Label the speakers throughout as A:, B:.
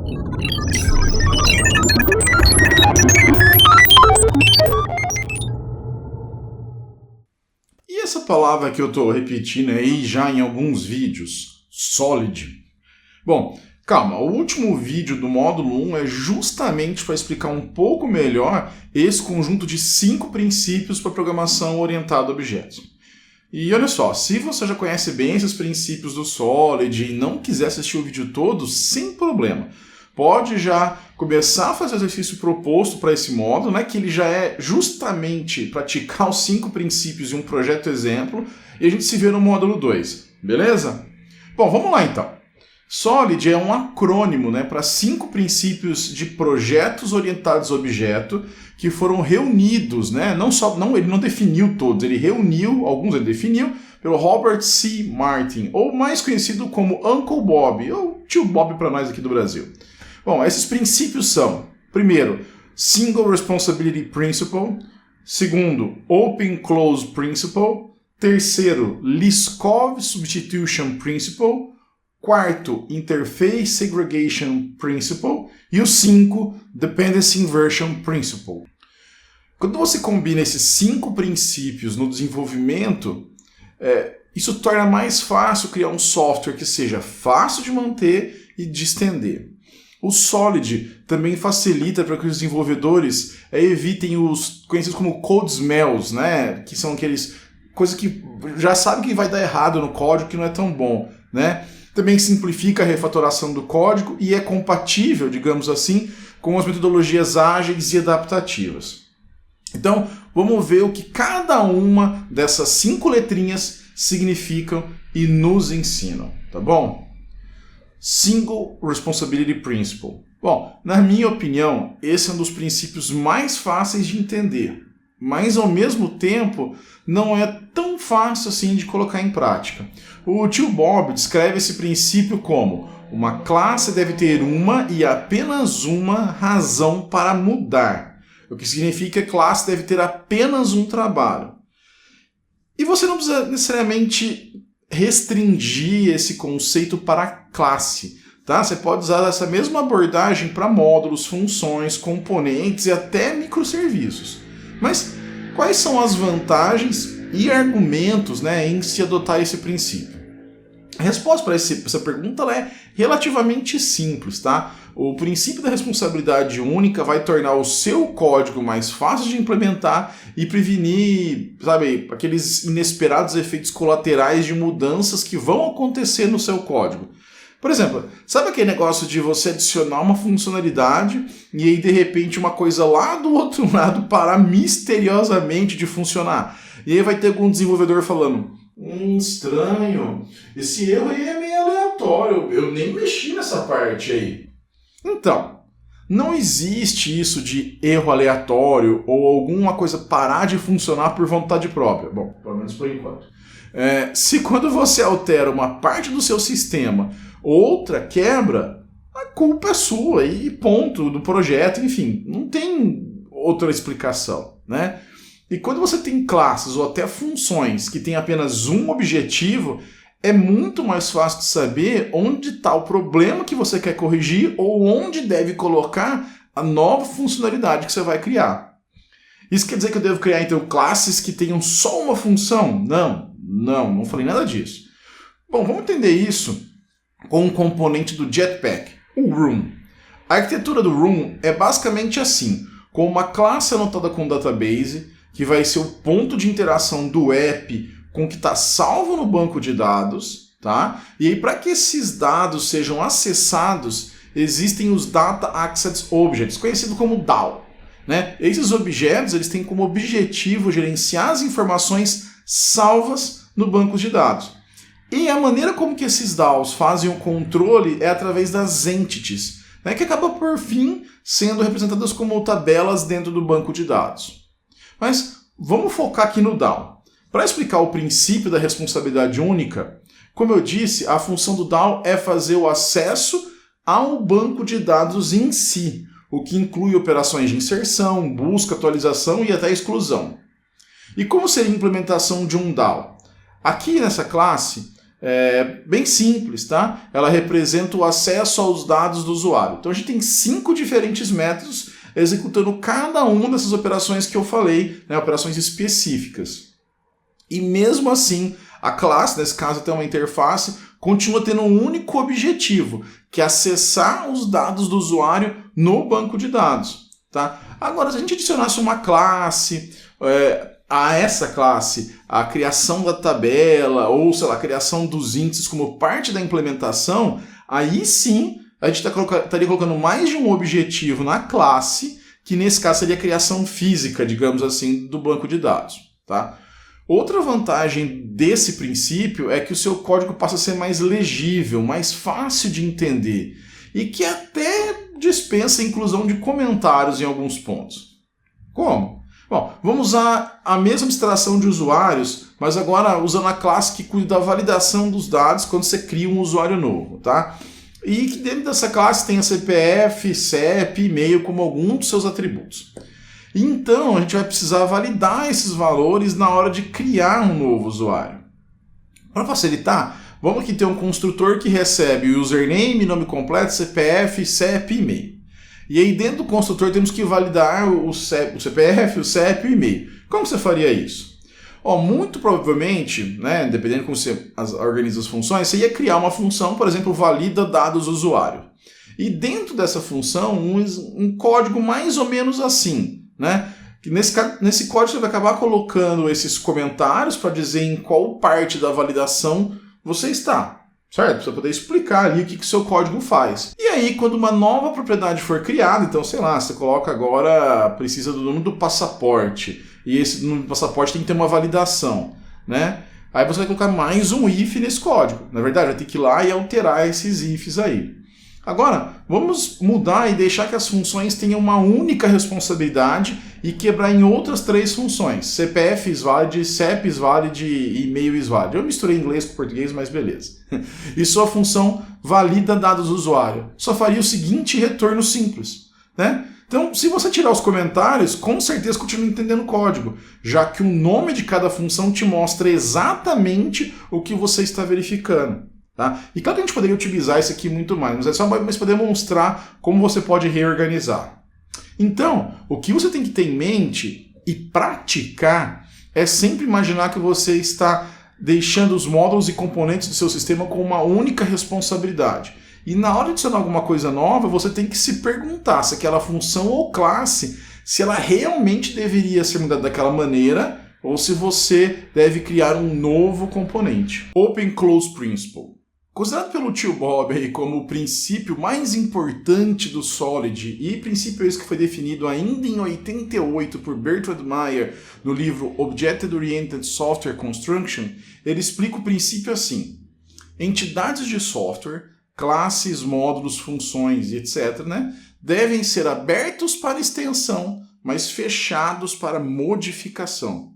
A: E essa palavra que eu estou repetindo aí já em alguns vídeos, Solid. Bom, calma, o último vídeo do módulo 1 é justamente para explicar um pouco melhor esse conjunto de 5 princípios para programação orientada a objetos. E olha só, se você já conhece bem esses princípios do Solid e não quiser assistir o vídeo todo, sem problema. Pode já começar a fazer o exercício proposto para esse módulo, né, que ele já é justamente praticar os 5 princípios em um projeto exemplo, e a gente se vê no módulo 2, beleza? Bom, vamos lá então. Solid é um acrônimo, né, para 5 princípios de projetos orientados a objeto que foram reunidos, né, ele não definiu todos, ele reuniu, alguns ele definiu, pelo Robert C. Martin, ou mais conhecido como Uncle Bob, ou Tio Bob para nós aqui do Brasil. Bom, esses princípios são, primeiro, Single Responsibility Principle, segundo, Open Close Principle, terceiro, Liskov Substitution Principle, quarto, Interface Segregation Principle e o 5, Dependency Inversion Principle. Quando você combina esses 5 princípios no desenvolvimento, isso torna mais fácil criar um software que seja fácil de manter e de estender. O Solid também facilita para que os desenvolvedores evitem os conhecidos como code smells, né? Que são aqueles coisas que já sabe que vai dar errado no código, que não é tão bom, né? Também simplifica a refatoração do código e é compatível, digamos assim, com as metodologias ágeis e adaptativas. Então, vamos ver o que cada uma dessas 5 letrinhas significam e nos ensinam, tá bom? Single Responsibility Principle. Bom, na minha opinião, esse é um dos princípios mais fáceis de entender, mas ao mesmo tempo não é tão fácil assim de colocar em prática. O tio Bob descreve esse princípio como uma classe deve ter uma e apenas uma razão para mudar, o que significa que a classe deve ter apenas um trabalho. E você não precisa necessariamente restringir esse conceito para a classe, tá? Você pode usar essa mesma abordagem para módulos, funções, componentes e até microserviços. Mas quais são as vantagens e argumentos, né, em se adotar esse princípio? A resposta para essa pergunta é relativamente simples, tá? O princípio da responsabilidade única vai tornar o seu código mais fácil de implementar e prevenir, sabe, aqueles inesperados efeitos colaterais de mudanças que vão acontecer no seu código. Por exemplo, sabe aquele negócio de você adicionar uma funcionalidade e aí de repente uma coisa lá do outro lado parar misteriosamente de funcionar? E aí vai ter algum desenvolvedor falando: estranho, esse erro aí é meio aleatório, eu nem mexi nessa parte aí. Então, não existe isso de erro aleatório ou alguma coisa parar de funcionar por vontade própria. Bom, pelo menos por enquanto. Se quando você altera uma parte do seu sistema, outra quebra, a culpa é sua e ponto, do projeto, enfim, não tem outra explicação, né? E quando você tem classes ou até funções que têm apenas um objetivo, é muito mais fácil de saber onde está o problema que você quer corrigir ou onde deve colocar a nova funcionalidade que você vai criar. Isso quer dizer que eu devo criar, então, classes que tenham só uma função? Não falei nada disso. Bom, vamos entender isso com um componente do Jetpack, o Room. A arquitetura do Room é basicamente assim, com uma classe anotada com database, que vai ser o ponto de interação do app com o que está salvo no banco de dados, tá? E aí, para que esses dados sejam acessados, existem os Data Access Objects, conhecido como DAO, né? Esses objetos eles têm como objetivo gerenciar as informações salvas no banco de dados. E a maneira como que esses DAOs fazem o controle é através das entities, né? Que acaba por fim sendo representadas como tabelas dentro do banco de dados. Mas vamos focar aqui no DAO. Para explicar o princípio da responsabilidade única, como eu disse, a função do DAO é fazer o acesso ao banco de dados em si, o que inclui operações de inserção, busca, atualização e até exclusão. E como seria a implementação de um DAO? Aqui nessa classe, bem simples, tá? Ela representa o acesso aos dados do usuário. Então a gente tem 5 diferentes métodos executando cada uma dessas operações que eu falei, né, operações específicas. E mesmo assim, a classe, nesse caso até uma interface, continua tendo um único objetivo, que é acessar os dados do usuário no banco de dados. Tá? Agora, se a gente adicionasse uma classe, a essa classe, a criação da tabela, ou sei lá, a criação dos índices como parte da implementação, aí sim a gente estaria colocando mais de um objetivo na classe, que nesse caso seria a criação física, digamos assim, do banco de dados. Tá? Outra vantagem desse princípio é que o seu código passa a ser mais legível, mais fácil de entender e que até dispensa a inclusão de comentários em alguns pontos. Como? Bom, vamos usar a mesma abstração de usuários, mas agora usando a classe que cuida da validação dos dados quando você cria um usuário novo, tá? E que dentro dessa classe tem a CPF, CEP, e-mail como alguns dos seus atributos. Então, a gente vai precisar validar esses valores na hora de criar um novo usuário. Para facilitar, vamos aqui ter um construtor que recebe o username, nome completo, CPF, CEP e e-mail. E aí dentro do construtor temos que validar o CPF, o CEP e o e-mail. Como você faria isso? Muito provavelmente, né, dependendo de como você organiza as funções, você ia criar uma função, por exemplo, valida dados do usuário. E dentro dessa função, um código mais ou menos assim, né? Que nesse código você vai acabar colocando esses comentários para dizer em qual parte da validação você está, certo? Para você poder explicar ali o que o seu código faz. E aí, quando uma nova propriedade for criada, então, sei lá, você coloca agora, precisa do número do passaporte, e esse número do passaporte tem que ter uma validação, né? Aí você vai colocar mais um if nesse código. Na verdade, vai ter que ir lá e alterar esses ifs aí. Agora, vamos mudar e deixar que as funções tenham uma única responsabilidade e quebrar em outras 3 funções. CPF is valid, CEP is valid e e-mail is valid. Eu misturei inglês com português, mas beleza. E sua função valida dados do usuário. Só faria o seguinte retorno simples, né? Então, se você tirar os comentários, com certeza continua entendendo o código, já que o nome de cada função te mostra exatamente o que você está verificando. Tá? E claro que a gente poderia utilizar isso aqui muito mais, mas é só para poder mostrar como você pode reorganizar. Então, o que você tem que ter em mente e praticar é sempre imaginar que você está deixando os módulos e componentes do seu sistema com uma única responsabilidade. E na hora de adicionar alguma coisa nova, você tem que se perguntar se aquela função ou classe, se ela realmente deveria ser mudada daquela maneira, ou se você deve criar um novo componente. Open Close Principle. Considerado pelo tio Bob aí como o princípio mais importante do Solid, e princípio esse que foi definido ainda em 88 por Bertrand Meyer no livro Object-Oriented Software Construction, ele explica o princípio assim: entidades de software, classes, módulos, funções e etc., né, devem ser abertos para extensão, mas fechados para modificação.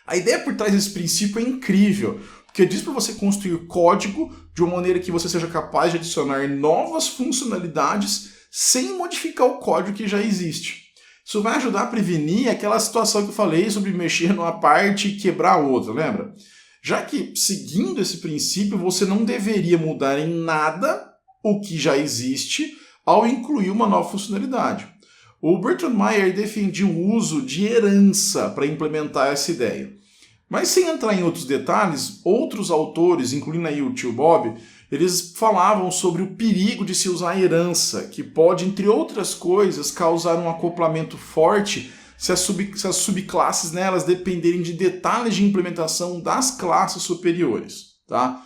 A: A ideia por trás desse princípio é incrível, porque diz para você construir código de uma maneira que você seja capaz de adicionar novas funcionalidades sem modificar o código que já existe. Isso vai ajudar a prevenir aquela situação que eu falei sobre mexer numa parte e quebrar a outra, lembra? Já que, seguindo esse princípio, você não deveria mudar em nada o que já existe ao incluir uma nova funcionalidade. O Bertrand Meyer defendia o uso de herança para implementar essa ideia. Mas sem entrar em outros detalhes, outros autores, incluindo aí o tio Bob, eles falavam sobre o perigo de se usar herança, que pode, entre outras coisas, causar um acoplamento forte se as subclasses nelas dependerem de detalhes de implementação das classes superiores. Tá?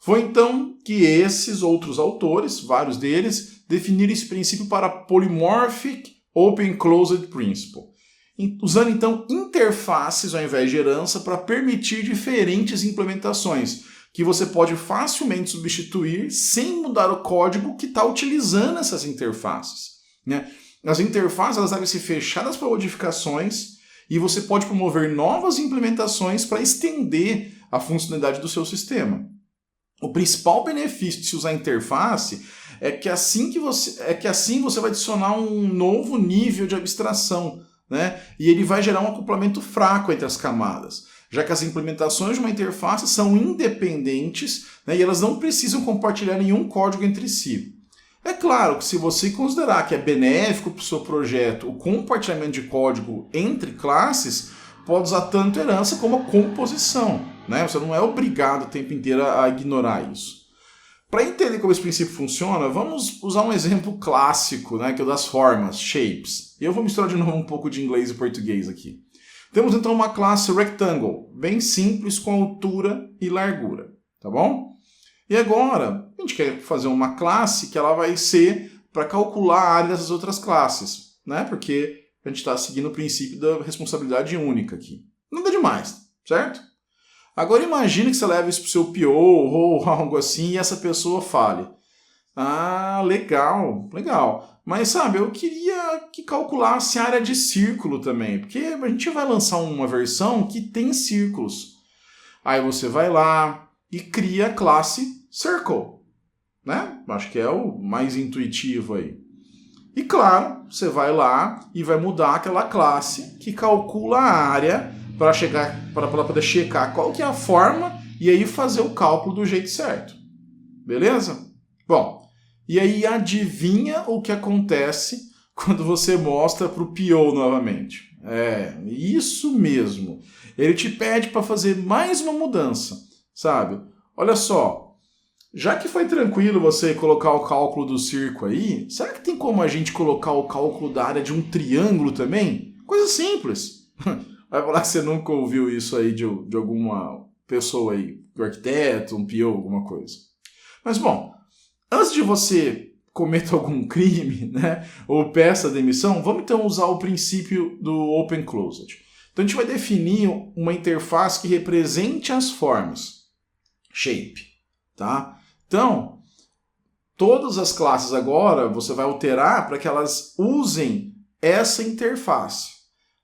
A: Foi então que esses outros autores, vários deles, definiram esse princípio para Polymorphic Open Closed Principle, usando então interfaces ao invés de herança para permitir diferentes implementações, que você pode facilmente substituir sem mudar o código que está utilizando essas interfaces, né? As interfaces elas devem ser fechadas para modificações e você pode promover novas implementações para estender a funcionalidade do seu sistema. O principal benefício de se usar interface é que assim você vai adicionar um novo nível de abstração, né? E ele vai gerar um acoplamento fraco entre as camadas, já que as implementações de uma interface são independentes, né, e elas não precisam compartilhar nenhum código entre si. É claro que se você considerar que é benéfico para o seu projeto o compartilhamento de código entre classes, pode usar tanto herança como a composição, né? Você não é obrigado o tempo inteiro a ignorar isso. Para entender como esse princípio funciona, vamos usar um exemplo clássico, né, que é o das formas, shapes. E eu vou misturar de novo um pouco de inglês e português aqui. Temos então uma classe rectangle, bem simples, com altura e largura, tá bom? E agora, a gente quer fazer uma classe que ela vai ser para calcular a área dessas outras classes, né? Porque a gente está seguindo o princípio da responsabilidade única aqui. Nada demais, certo? Agora imagine que você leva isso para o seu PO ou algo assim e essa pessoa fale: ah, legal, legal. Mas sabe, eu queria que calculasse a área de círculo também, porque a gente vai lançar uma versão que tem círculos. Aí você vai lá e cria a classe Circle, né? Acho que é o mais intuitivo aí. E claro, você vai lá e vai mudar aquela classe que calcula a área para poder checar qual que é a forma e aí fazer o cálculo do jeito certo. Beleza? Bom, e aí adivinha o que acontece quando você mostra para o PO novamente? É, isso mesmo. Ele te pede para fazer mais uma mudança, sabe? Olha só, já que foi tranquilo você colocar o cálculo do círculo aí, será que tem como a gente colocar o cálculo da área de um triângulo também? Coisa simples. Vai falar que você nunca ouviu isso aí de alguma pessoa aí, um arquiteto, um PO, alguma coisa. Mas bom, antes de você cometa algum crime, né, ou peça demissão, vamos então usar o princípio do Open Closed. Então a gente vai definir uma interface que represente as formas. Shape, tá? Então, todas as classes agora você vai alterar para que elas usem essa interface.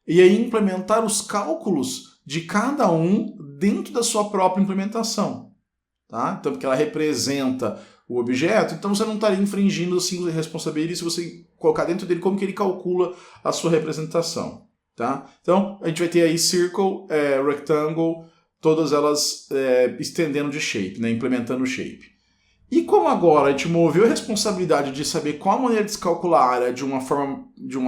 A: E aí implementar os cálculos de cada um dentro da sua própria implementação. Tá? Então, porque ela representa o objeto, então você não estaria infringindo o single responsibility se você colocar dentro dele como que ele calcula a sua representação. Tá? Então, a gente vai ter aí circle, rectangle, todas elas estendendo de shape, né? Implementando o shape. E como agora a gente moveu a responsabilidade de saber qual a maneira de se calcular a área de uma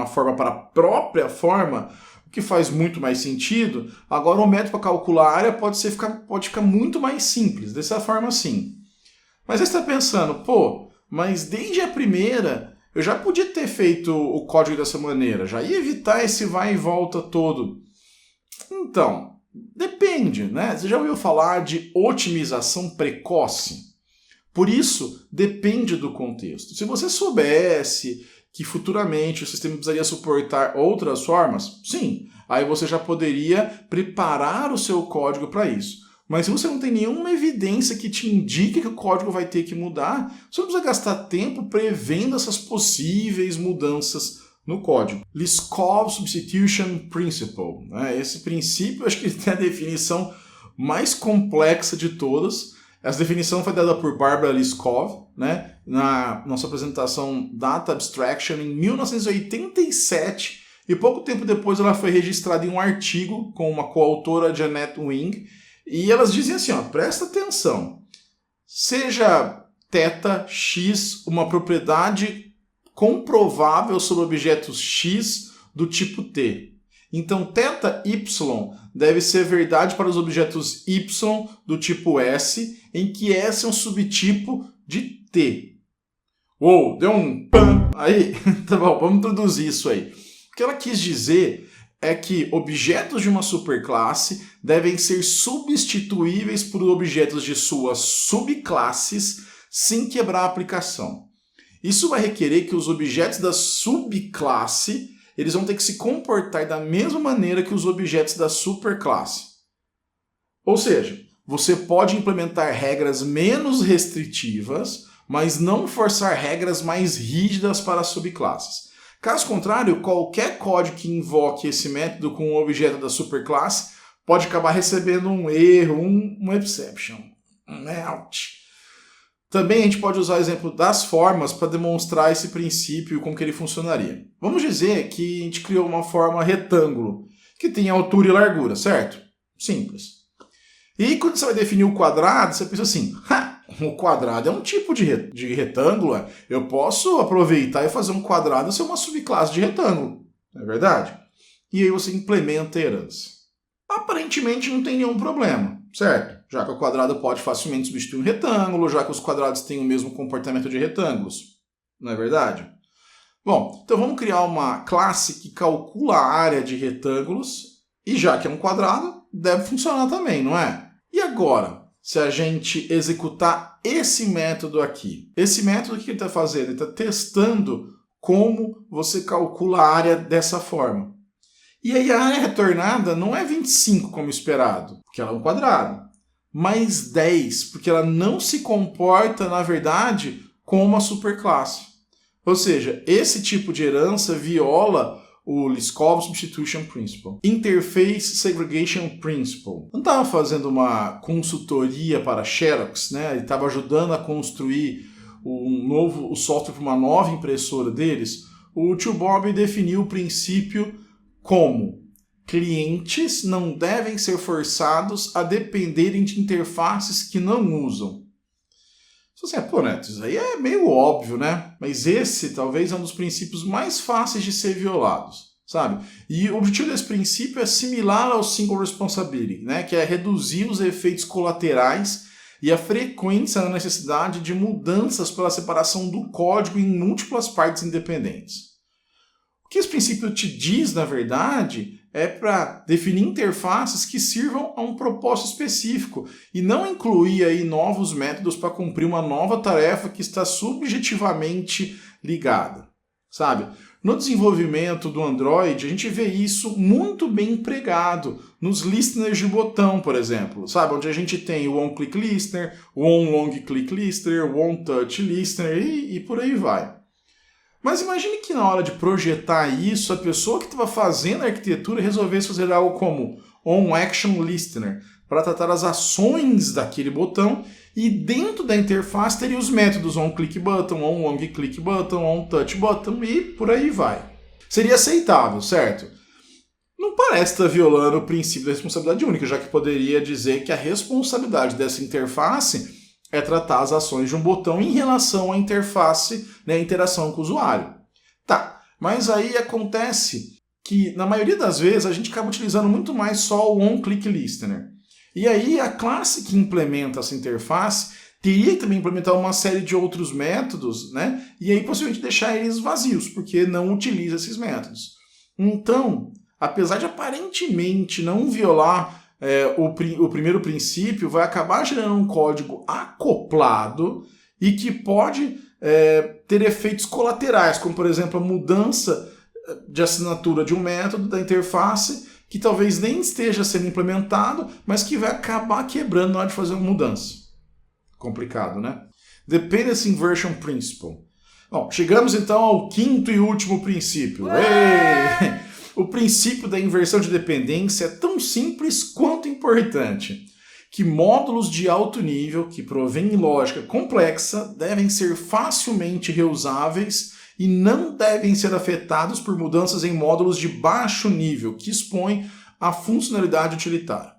A: forma para a própria forma, o que faz muito mais sentido, agora o método para calcular a área pode ficar muito mais simples, dessa forma assim. Mas aí você está pensando, pô, mas desde a primeira eu já podia ter feito o código dessa maneira, já ia evitar esse vai e volta todo. Então, depende, né? Você já ouviu falar de otimização precoce? Por isso, depende do contexto. Se você soubesse que futuramente o sistema precisaria suportar outras formas, sim, aí você já poderia preparar o seu código para isso. Mas se você não tem nenhuma evidência que te indique que o código vai ter que mudar, você não precisa gastar tempo prevendo essas possíveis mudanças no código. Liskov Substitution Principle. Né? Esse princípio, acho que tem a definição mais complexa de todas. Essa definição foi dada por Barbara Liskov, né, na nossa apresentação Data Abstraction em 1987, e pouco tempo depois ela foi registrada em um artigo com uma coautora, Janet Wing, e elas dizem assim, ó, presta atenção, seja θx uma propriedade comprovável sobre objetos x do tipo T. Então, θy deve ser verdade para os objetos y do tipo S, em que S é um subtipo de T. Uou, deu um pam aí. Tá bom, vamos introduzir isso aí. O que ela quis dizer é que objetos de uma superclasse devem ser substituíveis por objetos de suas subclasses sem quebrar a aplicação. Isso vai requerer que os objetos da subclasse eles vão ter que se comportar da mesma maneira que os objetos da superclasse. Ou seja, você pode implementar regras menos restritivas, mas não forçar regras mais rígidas para as subclasses. Caso contrário, qualquer código que invoque esse método com um objeto da superclasse pode acabar recebendo um erro, um exception, um out. Também a gente pode usar o exemplo das formas para demonstrar esse princípio e como que ele funcionaria. Vamos dizer que a gente criou uma forma retângulo, que tem altura e largura, certo? Simples. E aí, quando você vai definir o quadrado, você pensa assim, o quadrado é um tipo de retângulo, eu posso aproveitar e fazer um quadrado ser uma subclasse de retângulo, não é verdade? E aí você implementa a herança. Aparentemente não tem nenhum problema, certo? Já que o quadrado pode facilmente substituir um retângulo, já que os quadrados têm o mesmo comportamento de retângulos, não é verdade? Bom, então vamos criar uma classe que calcula a área de retângulos, e já que é um quadrado, deve funcionar também, não é? E agora, se a gente executar esse método aqui? Esse método, o que ele está fazendo? Ele está testando como você calcula a área dessa forma. E aí a área retornada não é 25 como esperado, porque ela é um quadrado, mas 10, porque ela não se comporta, na verdade, como uma superclasse. Ou seja, esse tipo de herança viola o Liskov Substitution Principle, Interface Segregation Principle. Não estava fazendo uma consultoria para a Xerox, né? Ele estava ajudando a construir o software para uma nova impressora deles. O tio Bob definiu o princípio como clientes não devem ser forçados a dependerem de interfaces que não usam. Você pô, Neto, isso aí é meio óbvio, né? Mas esse talvez é um dos princípios mais fáceis de ser violados, sabe? E o objetivo desse princípio é similar ao Single Responsibility, né? Que é reduzir os efeitos colaterais e a frequência da necessidade de mudanças pela separação do código em múltiplas partes independentes. O que esse princípio te diz, na verdade, é para definir interfaces que sirvam a um propósito específico e não incluir aí novos métodos para cumprir uma nova tarefa que está subjetivamente ligada, sabe? No desenvolvimento do Android, a gente vê isso muito bem empregado nos listeners de botão, por exemplo, sabe? Onde a gente tem o OnClick Listener, o OnLongClick Listener, o OnTouch Listener e por aí vai. Mas imagine que na hora de projetar isso, a pessoa que estava fazendo a arquitetura resolvesse fazer algo como OnActionListener, para tratar as ações daquele botão, e dentro da interface teria os métodos OnClickButton, OnLongClickButton, OnTouchButton e por aí vai. Seria aceitável, certo? Não parece estar violando o princípio da responsabilidade única, já que poderia dizer que a responsabilidade dessa interface é tratar as ações de um botão em relação à interface, né, a interação com o usuário. Tá, mas aí acontece que, na maioria das vezes, a gente acaba utilizando muito mais só o OnClickListener. E aí a classe que implementa essa interface teria que também implementar uma série de outros métodos, né, e aí possivelmente deixar eles vazios, porque não utiliza esses métodos. Então, apesar de aparentemente não violar o primeiro princípio, vai acabar gerando um código acoplado e que pode ter efeitos colaterais, como por exemplo a mudança de assinatura de um método da interface que talvez nem esteja sendo implementado, mas que vai acabar quebrando na hora de fazer uma mudança. Complicado, né? Dependency Inversion Principle. Bom, chegamos então ao quinto e último princípio. O princípio da inversão de dependência é tão simples quanto importante, que módulos de alto nível que provêm em lógica complexa devem ser facilmente reusáveis e não devem ser afetados por mudanças em módulos de baixo nível, que expõem a funcionalidade utilitária.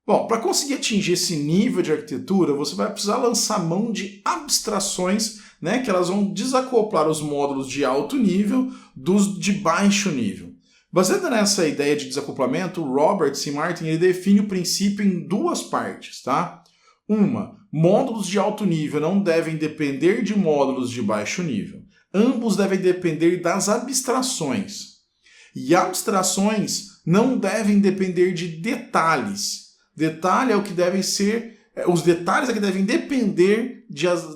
A: Bom, para conseguir atingir esse nível de arquitetura, você vai precisar lançar mão de abstrações, né, que elas vão desacoplar os módulos de alto nível dos de baixo nível. Baseado nessa ideia de desacoplamento, Roberts e Martin ele define o princípio em duas partes, tá? Uma, módulos de alto nível não devem depender de módulos de baixo nível. Ambos devem depender das abstrações. E abstrações não devem depender de detalhes. Detalhe é o que devem ser, os detalhes é que devem depender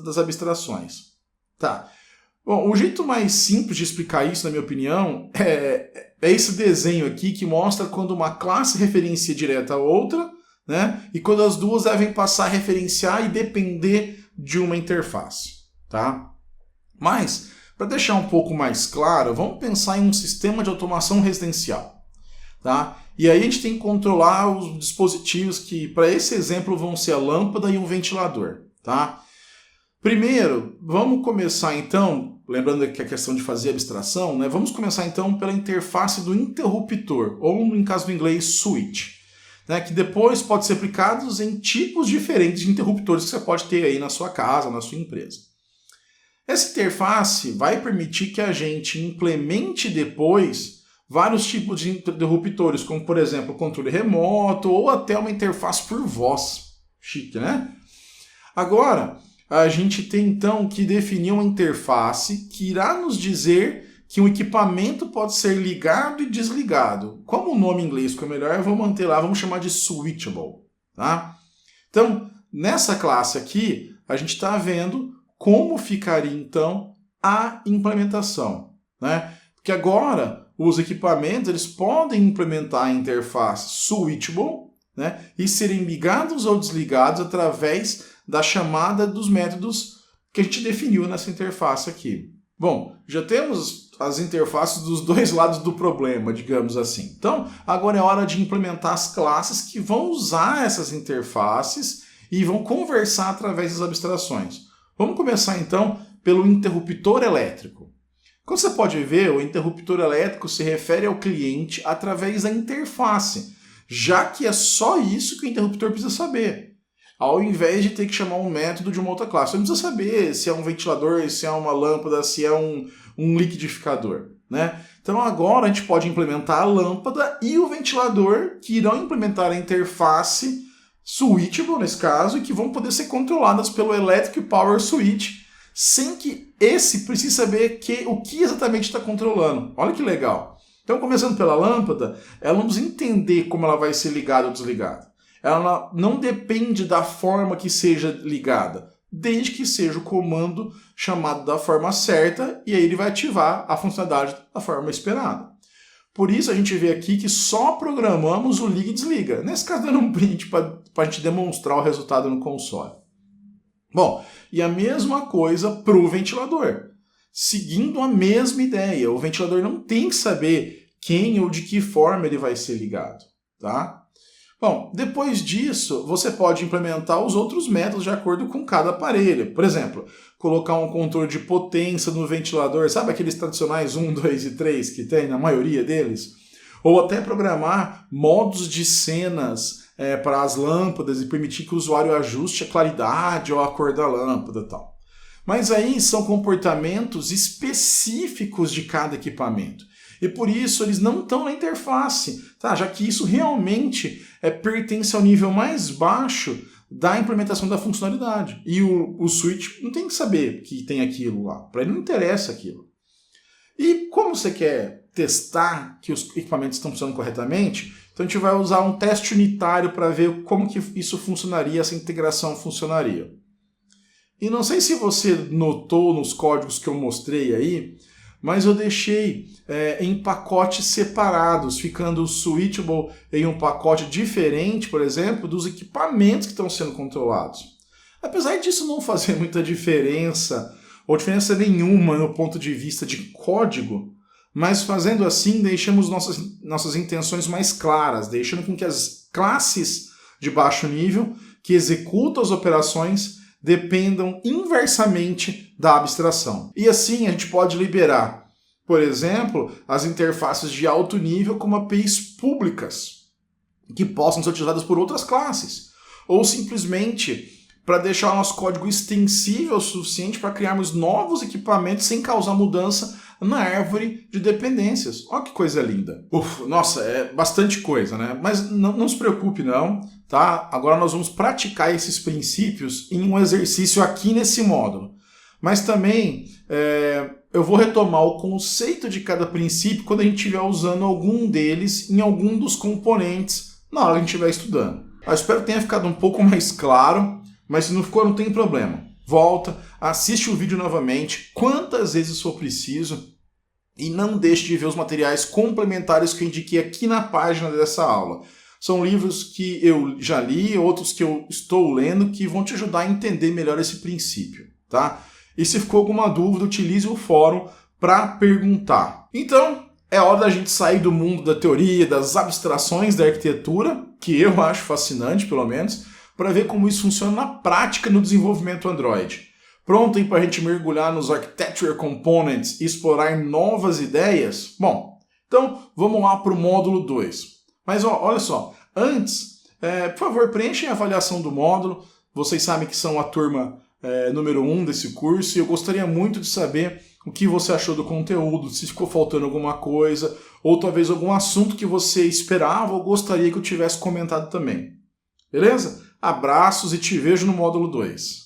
A: das abstrações. Tá. Bom, o jeito mais simples de explicar isso, na minha opinião, é esse desenho aqui que mostra quando uma classe referencia direta a outra, né? E quando as duas devem passar a referenciar e depender de uma interface, tá? Mas, para deixar um pouco mais claro, vamos pensar em um sistema de automação residencial, tá? E aí a gente tem que controlar os dispositivos que, para esse exemplo, vão ser a lâmpada e um ventilador, tá? Primeiro, vamos começar então, lembrando que a questão de fazer abstração, né? Vamos começar então pela interface do interruptor, ou em caso do inglês, switch. né, que depois pode ser aplicados em tipos diferentes de interruptores que você pode ter aí na sua casa, na sua empresa. Essa interface vai permitir que a gente implemente depois vários tipos de interruptores, como por exemplo controle remoto ou até uma interface por voz. Chique, né? Agora, a gente tem então que definir uma interface que irá nos dizer que um equipamento pode ser ligado e desligado. Como o nome em inglês ficou melhor, eu vou manter lá, vamos chamar de switchable. Tá? Então, nessa classe aqui, a gente está vendo como ficaria então a implementação, né? Porque agora os equipamentos eles podem implementar a interface switchable, né, e serem ligados ou desligados através da chamada dos métodos que a gente definiu nessa interface aqui. Bom, já temos as interfaces dos dois lados do problema, digamos assim. Então, agora é hora de implementar as classes que vão usar essas interfaces e vão conversar através das abstrações. Vamos começar então pelo interruptor elétrico. Como você pode ver, o interruptor elétrico se refere ao cliente através da interface, já que é só isso que o interruptor precisa saber, ao invés de ter que chamar um método de uma outra classe. Você não precisa saber se é um ventilador, se é uma lâmpada, se é um liquidificador, né? Então agora a gente pode implementar a lâmpada e o ventilador, que irão implementar a interface switchable, nesse caso, e que vão poder ser controladas pelo Electric Power Switch, sem que esse precise saber o que exatamente está controlando. Olha que legal. Então, começando pela lâmpada, ela não precisa entender como ela vai ser ligada ou desligada. Ela não depende da forma que seja ligada, desde que seja o comando chamado da forma certa, e aí ele vai ativar a funcionalidade da forma esperada. Por isso a gente vê aqui que só programamos o liga e desliga. Nesse caso, dando um print para a gente demonstrar o resultado no console. Bom, e a mesma coisa para o ventilador. Seguindo a mesma ideia, o ventilador não tem que saber quem ou de que forma ele vai ser ligado, tá? Bom, depois disso, você pode implementar os outros métodos de acordo com cada aparelho. Por exemplo, colocar um controle de potência no ventilador, sabe aqueles tradicionais 1, 2 e 3 que tem na maioria deles? Ou até programar modos de cenas para as lâmpadas e permitir que o usuário ajuste a claridade ou a cor da lâmpada e tal. Mas aí são comportamentos específicos de cada equipamento. E por isso eles não estão na interface, tá? Já que isso realmente pertence ao nível mais baixo da implementação da funcionalidade. E o switch não tem que saber que tem aquilo lá. Para ele não interessa aquilo. E como você quer testar que os equipamentos estão funcionando corretamente, então a gente vai usar um teste unitário para ver como que isso funcionaria, essa integração funcionaria. E não sei se você notou nos códigos que eu mostrei aí, mas eu deixei em pacotes separados, ficando o switchable em um pacote diferente, por exemplo, dos equipamentos que estão sendo controlados. Apesar disso não fazer muita diferença, ou diferença nenhuma no ponto de vista de código, mas fazendo assim deixamos nossas intenções mais claras, deixando com que as classes de baixo nível que executam as operações dependam inversamente da abstração. E assim a gente pode liberar, por exemplo, as interfaces de alto nível como APIs públicas, que possam ser utilizadas por outras classes, ou simplesmente para deixar o nosso código extensível o suficiente para criarmos novos equipamentos sem causar mudança na árvore de dependências. Olha que coisa linda. Nossa, é bastante coisa, né? Mas não se preocupe não, tá? Agora nós vamos praticar esses princípios em um exercício aqui nesse módulo. Mas também eu vou retomar o conceito de cada princípio quando a gente estiver usando algum deles em algum dos componentes na hora que a gente estiver estudando. Eu espero que tenha ficado um pouco mais claro, mas se não ficou, não tem problema. Volta, assiste o vídeo novamente, quantas vezes for preciso, e não deixe de ver os materiais complementares que eu indiquei aqui na página dessa aula. São livros que eu já li, outros que eu estou lendo, que vão te ajudar a entender melhor esse princípio, tá? E se ficou alguma dúvida, utilize o fórum para perguntar. Então, é hora da gente sair do mundo da teoria, das abstrações da arquitetura, que eu acho fascinante, pelo menos, para ver como isso funciona na prática no desenvolvimento Android. Pronto aí para a gente mergulhar nos Architecture Components e explorar novas ideias? Bom, então vamos lá para o módulo 2. Mas olha só, antes Por favor, preenchem a avaliação do módulo. Vocês sabem que são a turma número 1 desse curso e eu gostaria muito de saber o que você achou do conteúdo, se ficou faltando alguma coisa, ou talvez algum assunto que você esperava ou gostaria que eu tivesse comentado também. Beleza? Abraços e te vejo no módulo 2.